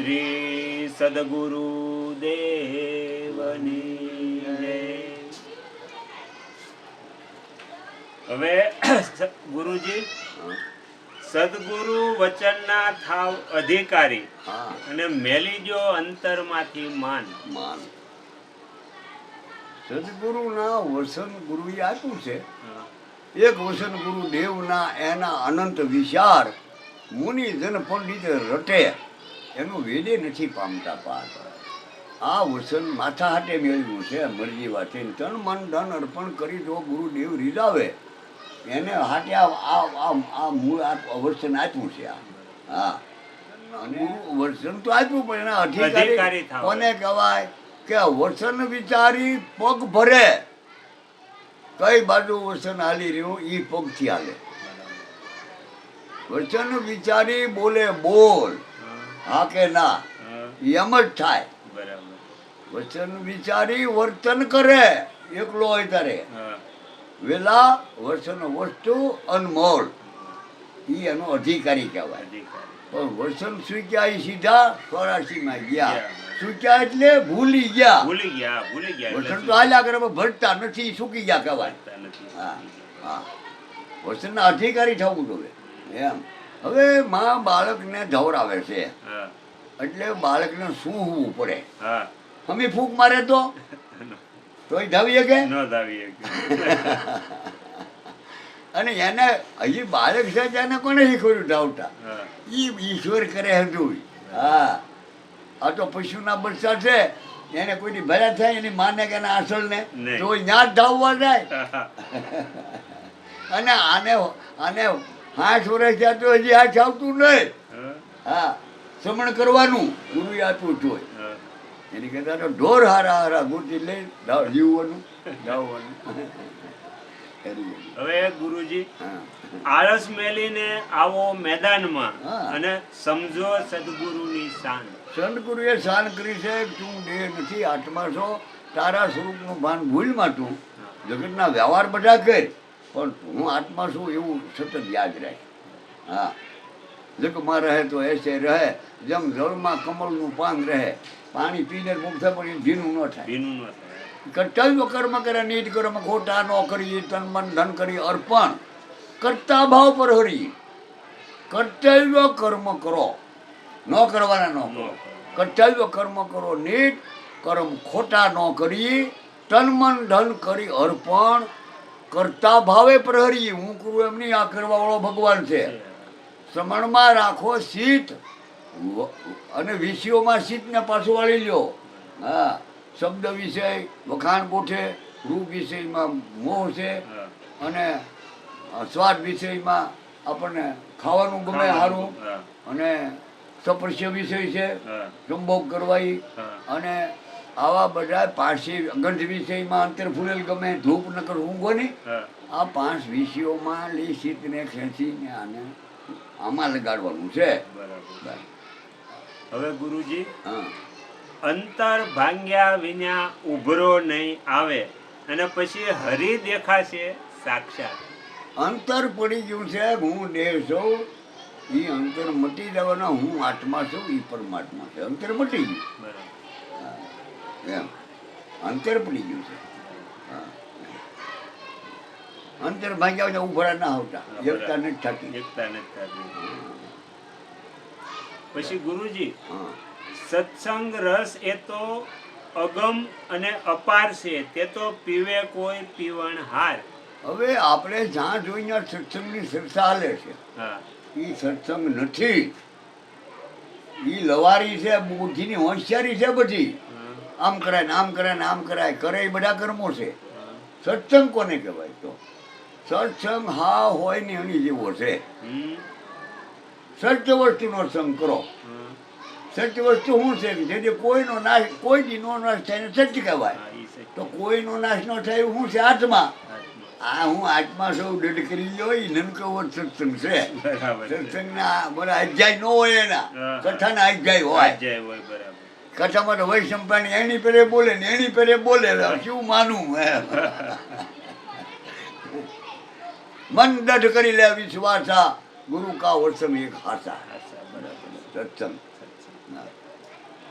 શ્રી સદગુરુ દેવની જય. હવે ગુરુજી, સદગુરુ વચનના થાવ અધિકારી અને મેલી જો અંતરમાંથી માન. સદગુરુના વસન ગુરુએ આપ્યું છે. એક વસન ગુરુ દેવના એના અનંત વિચાર મુનિ જન પંડિત રટે એનું વેદે નથી પામતા પાર. આ વસન માથા હાટે મેળવ્યું છે. મરજી વાતે તન મન ધન અર્પણ કરી જો ગુરુદેવ રીઝાવે એને હાટે આ મૂળ વસન આપ્યું છે. હા, અને વસન તો આપ્યું પણ એના અધિકારી કોને કહેવાય કે વસન વિચારી પગ ભરે. કઈ બાજુ વસન હાલી રહ્યું એ પગથી હાલે. વચન વિચારી બોલે બોલ, હા કે ના, એમ જ થાય. વચન વિચારી વર્તન કરે એકલો હોય ત્યારે વેલા વચન વસ્તુ અનમોલ એ એનો અધિકારી કહેવાય. પણ વચન સ્વીક્યા સીધા 84 ગયા. ચૂક્યા એટલે ભૂલી ગયા. વચન તો હાલ્યા કરે ભરતા નથી, ચૂકી ગયા કહેવાય. હા હા, વચનના અધિકારી થવું જોઈએ એમ. હવે માં બાળકને ધવરાવે છે એટલે બાળકને શું હોવું પડે. અમે ફૂંક મારે તોય ધાવીએ કે અને એને હજી બાળક છે તેને કોને શીખવ્યું ધાવતા? ઈશ્વર કરે હતું. હા, આ તો પશુના બચ્ચા છે એને કોઈની ભર્યા થાય એની માને કે એના આસળને તો ત્યાં જ ધાવવા જાય. અને આને 5 વર્ષ થયા તો હજી હાથ આવતું નહીં. હા, શ્રમણ કરવાનું ગુરુએ આપ્યું હતું. એની કહેતા તો ઢોર હારા હારા ગુરતી લઈ જીવવાનું ધાવવાનું. હવે ગુરુજી, આળસ મેલીને આવો મેદાનમાં અને સમજો સદગુરુની શાન. સદગુરુએ શાન કરી છે. તું દેહ નથી, આત્મા છો. તારા સ્વરૂપનું ભાન ભૂલમાં તું જગતના વ્યવહાર બધા કર, પણ હું આત્મા છું એવું સતત યાદ રાખ. હા, જગમાં રહે તો એસે રહે, જેમ જળમાં કમળનું પાન રહે. પાણી પીને મુક્ત થાય પણ એ ભીનું ન થાય. કર્તવ્ય કર્મ કરે નીત કર્મ ખોટા ન કરી, તન મન ધન કરી અર્પણ કરતા ભાવ પર હરી. કર્તવ્ય કર્મ કરો, ન કરવાના ન કરો. કર્તવ્ય કર્મ કરો નીત કર્મ ખોટા ન કરી, તન મન ધન કરી અર્પણ કરતા ભાવે પ્રહરી. હું કરું એમ નહીં, આ કરવા વાળો ભગવાન છે. શ્રમણમાં રાખો શીત અને વિષયોમાં શીતને પાછું વાળી લ્યો. હા, શબ્દ વિષય વખાણ ગોઠે, રૂપ વિષયમાં મોહ છે અને સ્વાદ વિષયમાં આપણને ખાવાનું ગમે સારું, અને સ્પર્શ વિષય છે સંભોગ કરવાય, અને આવા બધા પાછી ગંધ વિષયમાં અંતર ફૂલેલ ગમે, ધૂપ ન કર ઊંઘો નહીં. આ 5 વિષયોમાં લઈ શીતને ખેંચીને આને આમાં લગાડવાનું છે. હવે ગુરુજી, અંતર ભાંગ્યા વિના ઉભરો નહીં આવે અને પછી હરી દેખાશે સાક્ષાત. અંતર પડી ગયું છે. હું દેહ છું, એ અંતર મટી જવાના. હું આત્મા છું, એ પરમાત્મા છે. અંતર મટી ગયું એમ. અંતર પડી ગયું છે. અંતર ભાગ્યા ઉભરા ના આવતા, એકતા નથી થતી. પછી ગુરુજી, સત્સંગ રસ એ તો અગમ અને અપાર છે, તે તો પીવે કોઈ પીવણ હાર. હવે આપણે જ્યાં જોઈને સત્સંગની ચર્ચા હાલે છે એ સત્સંગ નથી. એ લવારી છે, બુદ્ધિની હોશિયારી છે બધી. આમ કરાય ને આમ કરાય ને આમ કરાય કરે એ બધા કર્મો છે. સત્સંગ કોને કહેવાય? તો સત્સંગ હા હોય ને એની જેવો છે. સત્ય વસ્તુનો સંગ કરો. સત્ય વસ્તુ શું છે કે જે કોઈનો નાશ, કોઈ દી નો નાશ થાય ને સત્ય કહેવાય. તો કોઈનો નાશ ન થાય શું છે? આત્મા. આ હું આત્મા સૌ દઢ કરી ગયો એ નનકવર સત્સંગ છે. સત્સંગના બધા અધ્યાય ન હોય, એના કથાના અધ્યાય હોય. કથામાં તો વૈશંપાણી એની પેરે બોલે ને એની પેરે બોલે, શું માનું? મન દઢ કરી લે વિશ્વાસા, ગુરુ કા વચન એક હાસા. સત્સંગ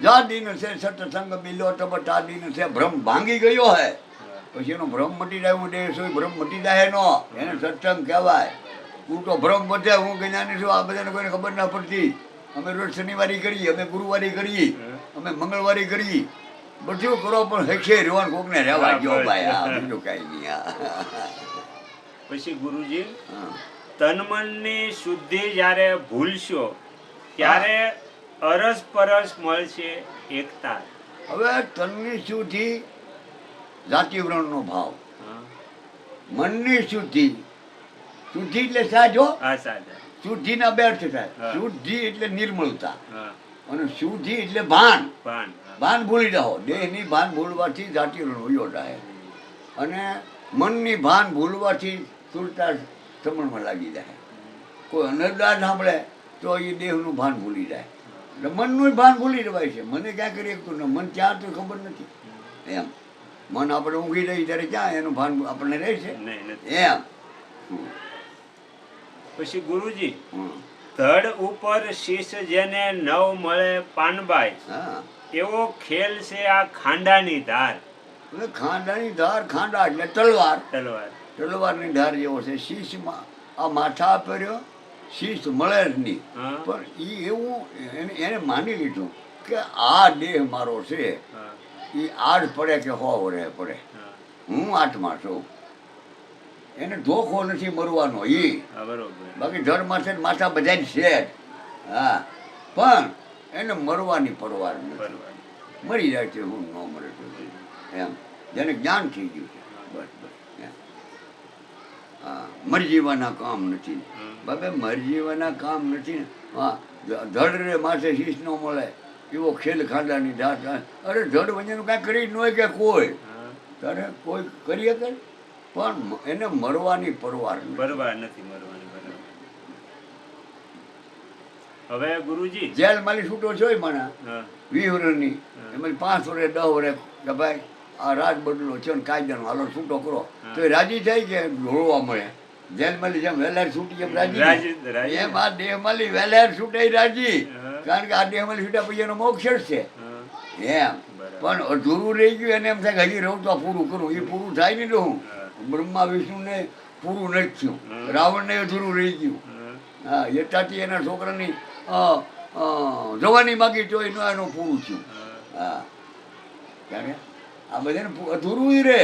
જા દિન છે સત્સંગ મિલ્યો તબ દિન છે ભ્રમ ભાંગી ગયો હે પછી એનો ભ્રમ મટી જાય હું દેશ હોય ભ્રમ મટી જાય નો એને સત્સંગ કહેવાય. તું તો ભ્રમ વધે હું જ્ઞાની છું આ બધાને કોઈને ખબર ના પડતી. અમે રોજ શનિવારી કરીએ, અમે ગુરુવારી કરીએ, અમે મંગળવારી કરીએ, બધું કરો પણ હેક્ષે રહેવાનું કોકને રહેવા ગયો ભાઈ. આ બીજું કાંઈ નહીં. પછી ગુરુજી હા તન મનની શુદ્ધિ જ્યારે ભૂલશો ત્યારે અરસ પરસ મળશે એકતા. હવે તનની શુદ્ધિ જાતિ વ્રણનો ભાવ, હા, મનની શુદ્ધિ, શુદ્ધિ એટલે સાજો, હા સાચા. શુદ્ધિના બે અર્થ થાય. હા. શુદ્ધિ એટલે નિર્મળતા હા, અને શુદ્ધિ એટલે ભાન. ભાન. હા. ભાન ભૂલી જાઓ. દેહની ભાન ભૂલવાથી જાતિ વ્રણ ઉયો જાય અને મનની ભાન ભૂલવાથી સુરતા સમણમાં લાગી જાય. કોઈ અનરદાર સાંભળે તો એ દેહનું ભાન ભૂલી જાય એટલે મનનું ભાન ભૂલી જવાય છે. મને ક્યાં કરી શકતું ને મન ક્યાં તો ખબર નથી એમ. મન આપણે ઊંઘી રહી ત્યારે ક્યાં એનું ભાન આપણને રહે છે નહીં, નથી. એમ. પછી ગુરુજી હમ. ધડ ઉપર શીશ જેને નવ મળે પાનબાઈ હા એવો ખેલ છે આ ખાંડાની ધાર. એટલે ખાંડાની ધાર, ખાંડા એટલે તલવાર, તલવાર. તલવારની ધાર જેવો છે. શીશમાં આ માથા પહેર્યો શીશ મળે જ નહીં. હા. પણ એ એવું એને માની લીધું કે આ દેહ મારો છે, હા, એ આજ પડે કે હો વરે પડે, હા, હું આત્મા છું. એને ધોખો નથી મરવાનો એ. હા, બરોબર. બાકી ધડ માથે જ માથા બધા જ છે જ. હા પણ એને મરવાની પરવાર નથી. બરોબર. મરી જાય છે હું ન મરે તો એમ. જેને જ્ઞાન થઈ ગયું છે બસ બસ એમ. હા મરજીવાના કામ નથી બાબે, મરજીવાના કામ નથી ને. હા ધડ રે માથે શીશ ન મળે એવો ખેલ ખાંડાની ધાર. અરે ધડ વંજાનું કાંઈ કરી ન હોય કે કોઈ હા, તારે કોઈ કરી શકે પણ એને મરવાની પરવાર નથી. બરોબર નથી મરવાની. બરોબર. હવે ગુરુજી જેલ માલી છૂટો છો મને હા, 20 વર્ષની, હા. એમાં 5 વર્ષ 10 વર્ષ કે ભાઈ આ રાજ બદલો છે ને કાયદાનો હાલો છૂટો કરો હા. તો એ રાજી થાય કે ઢોળવા મળે. જેલ માલી જેમ વહેલા છૂટી એમ રાજી રાજી- રાજી. એમ આ દેહ માલી વહેલા છૂટે રાજી. હા. કારણ કે આ દેહ માલી છૂટ્યા પછી એનો મોક્ષ જ છે હા, એમ. બરાબર. પણ અધૂરું રહી ગયું એને એમ થાય કે હજી રહું તો આ પૂરું કરું. એ પૂરું થાય નહીં તો હું હા. બ્રહ્મા વિષ્ણુને પૂરું નથી થયું, હા. રાવણને અધૂરું રહી ગયું. હા, હા એટાથી એના છોકરાની જવાની માગી તો એનું પૂરું થયું. હા. હા ત્યારે આ બધાને અધૂરું રહે.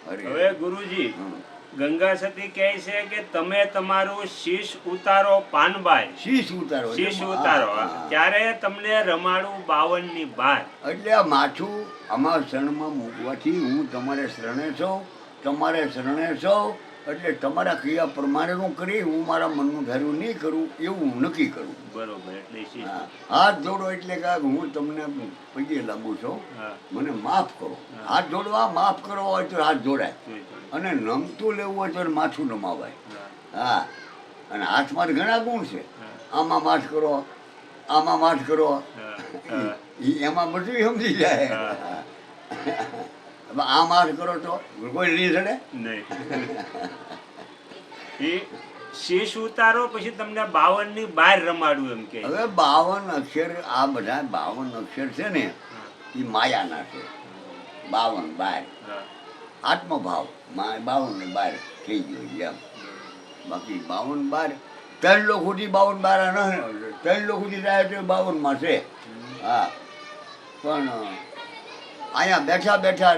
અરે હવે ગુરુજી હમ. ગંગા સતી કહે છે કે તમે તમારું શીશ ઉતારો પાનબાઈ. શીશ ઉતારો શીશ એટલે ઉતારો હા, હા. ત્યારે તમને રમાડું 52 ની બાર. એટલે આ માથું આમાં શરણમાં મૂકવાથી હું તમારે શરણે છું, તમારે શરણે છું એટલે તમારા ક્રિયા પ્રમાણેનું કરી હું મારા મનનું ધાર્યું નહીં કરું એવું હું નક્કી કરું. બરોબર. એટલે શીશ. હા હાથ જોડો એટલે કે હું તમને પગે લાગુ છું, હા, મને માફ કરો. હા. હાથ જોડવા માફ કરવા હોય તો હાથ જોડાય જોઈ જોઈ. અને નમતું લેવું હોય તો માથું નમાવાય. હા, હા અને હાથમાં ઘણા ગુણ છે. હા, આમાં માથ કરો, આમાં માથ કરો, હા, હા. એમાં બધું સમજી જાય. હા. હવે આ માથ કરો તો કોઈ નહીં ચડે. નહીં. એ શીશ ઉતારો પછી તમને 52 ની બાર રમાડું એમ કે. હવે 52 અક્ષર, આ બધા 52 અક્ષર છે ને હા, એ માયાના છે. 52 બાર હા, આત્મભાવ 52 ને બાર થઈ ગયો છે એમ. બાકી 52 બાર 3 લોકો સુધી 52 બાર ન 3 લોકો સુધી જાય તો 52 માં છે. હા પણ અહીંયા બેઠા બેઠા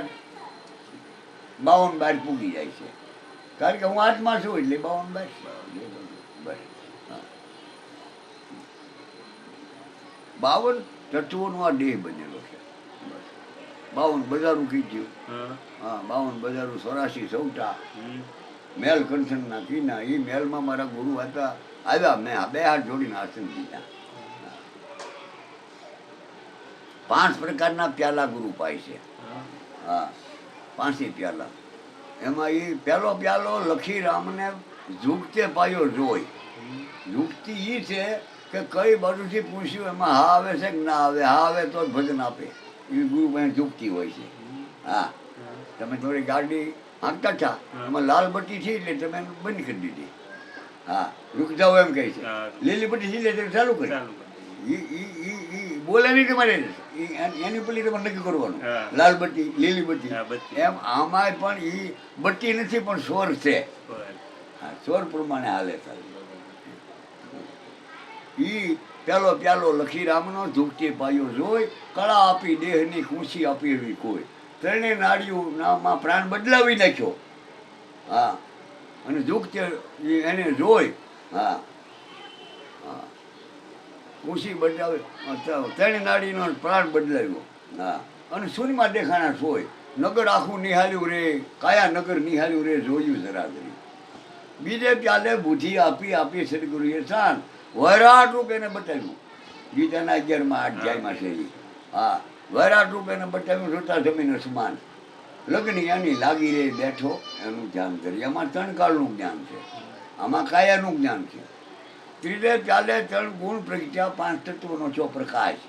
52 બાર પૂગી જાય છે કારણ કે હું આત્મા છું એટલે 52 બાર બસ. હા 52 તત્વોનો આ દેહ બનેલો છે બસ. 52 બજારું કીધું. હા. હા 52 બજારું 84 સૌટા હમ. મેલ કંઠનના કીના. એ મેલમાં મારા ગુરુ હતા આવ્યા. મેં આ 2 હાથ જોડીને આસન દીધા. 5 પ્રકારના પ્યાલા ગુરુ પાય છે. હા. હા 5 પ્યાલા. એમાં એ પહેલો પ્યાલો લખી રામને ઝૂકતે પાયો જોઈ. હમ. ઝૂકતી એ છે કે કઈ બાજુથી પૂછ્યું એમાં હા આવે છે કે ના આવે. હા આવે તો જ ભજન આપે. એવી ગુરુ પાસે ઝૂકતી હોય છે. હા તમે થોડી ગાડી હાંકતા હતા એમાં લાલ બત્તી છે એટલે તમે એને બંધ કરી દીધી. હા રૂક જાઓ એમ કહે છે. હા. લીલી બત્તી છે એટલે ચાલુ કરી. ચાલુ કરો. ઈ બોલે નહીં તમારે એની પેલી તમારે નક્કી કરવાનું હા. લાલ બત્તી લીલી બત્તી હા, બત્તી. એમ આમાંય પણ ઈ બત્તી નથી પણ સ્વર છે બરાબર. હા, સ્વર પ્રમાણે હાલે ચાલે ઈ પ્યાલો લખી રામનો ધૂકતી પાયો જોઈ કળા આપી દેહની ખુશી આપી એવી કોઈ ત્રણેય નાડીઓ નામાં પ્રાણ બદલાવી નાખ્યો હા અને ધૂકતે એને જોઈ હા હા ખુશી બદલાવે ત્રણેય નાડીનો પ્રાણ બદલાવ્યો હા અને સૂર્યમાં દેખાણા સોય નગર આખું નિહાળ્યું રે કાયા નગર નિહાળ્યું રે જોયું જરા કરી બીજે પ્યાલે બુદ્ધિ આપી સદગુરુએ શાન વૈરાટ રૂપ એને બતાવ્યું ગીતાના 11માં અધ્યાયમાં છે ઈ. હા વૈરાટ રૂપ એને બતાવ્યું જોતા જમીન અસમાન લગ્ન એની લાગી રે બેઠો એનું ધ્યાન કરી આમાં ત્રણ કાળનું જ્ઞાન છે આમાં કાયાનું જ્ઞાન છે ત્રીજે પ્યાલે ત્રણ ગુણ પ્રગટ્યા 5 તત્વનો છો પ્રકાશ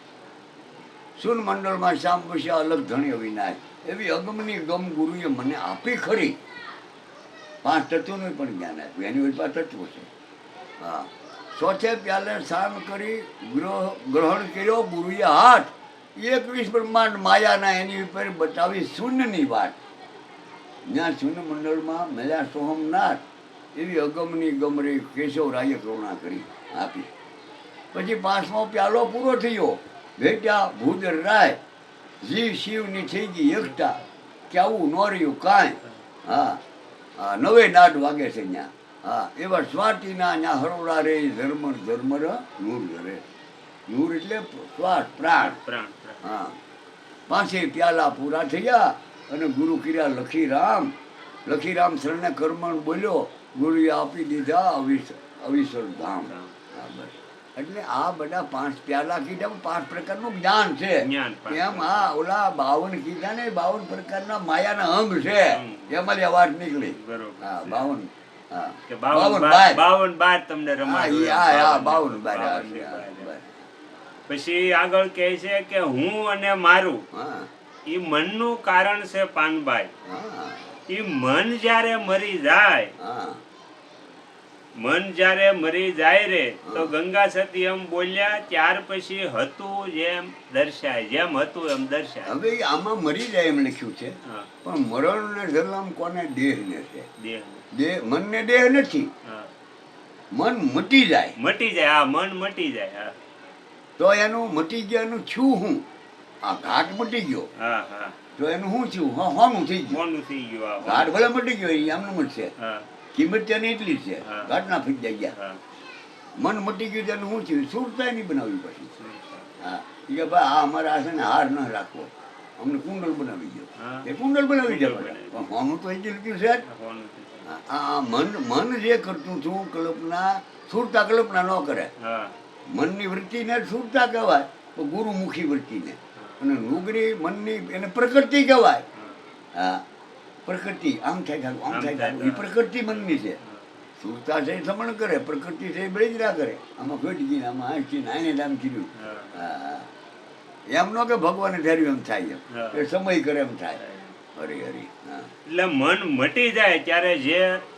સુન મંડળમાં શ્યામ વસ્યા અલગ ધણી વિનાશ એવી અગમની ગમ ગુરુએ મને આપી ખરી 5 તત્વોનું પણ જ્ઞાન આપ્યું એની વચ્ચે 5 તત્વો છે હા ચોથે પ્યાલે સ્નાન કરી ગ્રહણ કર્યો ગુરુએ હાથ 21 બ્રહ્માંડ માયાના એની ઉપર બતાવી શૂન્યની વાત જ્યાં શૂન્ય મંડળમાં મળ્યા સોહમનાથ એવી અગમની ગમરી કેશવરાયે કરુણા કરી આપી પછી 5મો પ્યાલો પૂરો થયો ભેટ્યા ભૂદર રાય જીવ શિવની થઈ ગઈ એકતા કે આવું ન રહ્યું કાંઈ હા નવે નાદ વાગે છે ત્યાં હા એવા સ્વાતિના ત્યાં હરોડા રે ધર્મર નૂર ઘરે નૂર એટલે શ્વાસ પ્રાણ હા 5 પ્યાલા પૂરા થયા અને ગુરુ કર્યા લખીરામ શરણે કર્મણ બોલ્યો ગુરુએ આપી દીધા અવિસર ધામ હા બસ એટલે આ બધા 5 પ્યાલા કીધા 5 પ્રકારનું જ્ઞાન છે એમ હા ઓલા 52 કીધા ને 52 પ્રકારના માયાના અંગ છે એમાંથી આ વાત નીકળી હા 52 હા 52 બાર તમને રમાડું. હા 52 પછી આગળ કહે છે કે હું અને મારું હા ઈ મનનું કારણ છે પાનબાઈ હા ઈ મન જ્યારે મરી જાય હા મન જ્યારે મરી જાય રે તો ગંગા સતી એમ બોલ્યા ત્યાર પછી હતું જેમ દર્શાય જેમ હતું એમ દર્શાય હવે આમાં મરી જાય એમ લખ્યું છે હા, પણ મરણ ને જન્મ કોને દેહ ને છે દેહ મનને દેહ નથી હા, મન મટી જાય મટી જાય હા મન મટી જાય હા તો એનું મટી ગયાનું છું હું આ ઘાટ મટી ગયો હા હા તો એનું શું થયું હોનું થઈ ગયું મોનું થઈ ગયું આ ઘાટ ભલે મટી ગયો એ આમનું મટશે હા કિંમત ત્યાંની એટલી જ છે હા. ઘાટના ફી જાય ગયા હા મન મટી ગયું તેનું શું થયું સુરતા નહીં બનાવવી પછી હા એ કે ભાઈ આ અમારે આ છે ને હાર ન રાખવો અમને કુંડલ બનાવી ગયો હા. એ કુંડલ બનાવી કુંડલ જાય બનાવી. પણ હોનું તો એ જ લીધું છે જ. હોનું થઈ ગયું. આ મન જે કરતું છું કલ્પના સુરતા કલ્પના ન કરે હા મનની વૃત્તિને સુરતા કહેવાય તો ગુરુમુખી વૃત્તિને અને નુગરી મનની એને પ્રકૃતિ કહેવાય હા પ્રકૃતિ આમ થાય આમ થાય એ પ્રકૃતિ મનની છે સુરતા છે એ સમણ કરે પ્રકૃતિ છે એ બળેજરા કરે આમાં ઘટી ગઈ આમાં આંચી આને આમ કીધું હા એમ ન કે ભગવાને ધાર્યું એમ થાય એમ એ સમય કરે એમ થાય હરી હરી હા એટલે મન મટી જાય ત્યારે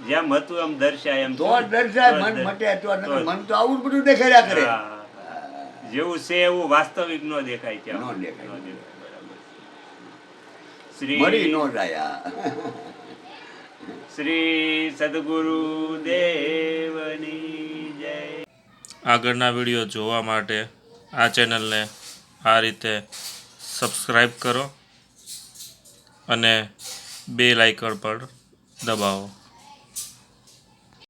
જેમ હતું એમ દર્શાય એમ તો દર્શાય મન મટે તો મન તો આવું જ બધું દેખાડ્યા કરે હા, હા. જેવું છે એવું વાસ્તવિક નો દેખાય ત્યાં ન દેખાય. બરાબર. મરી શ્રી ન જાય શ્રી સદગુરુ દેવની જય. આગળના વિડીયો જોવા માટે આ ચેનલને આ રીતે સબસ્ક્રાઈબ કરો અને બેલ આઇકન પર દબાવો.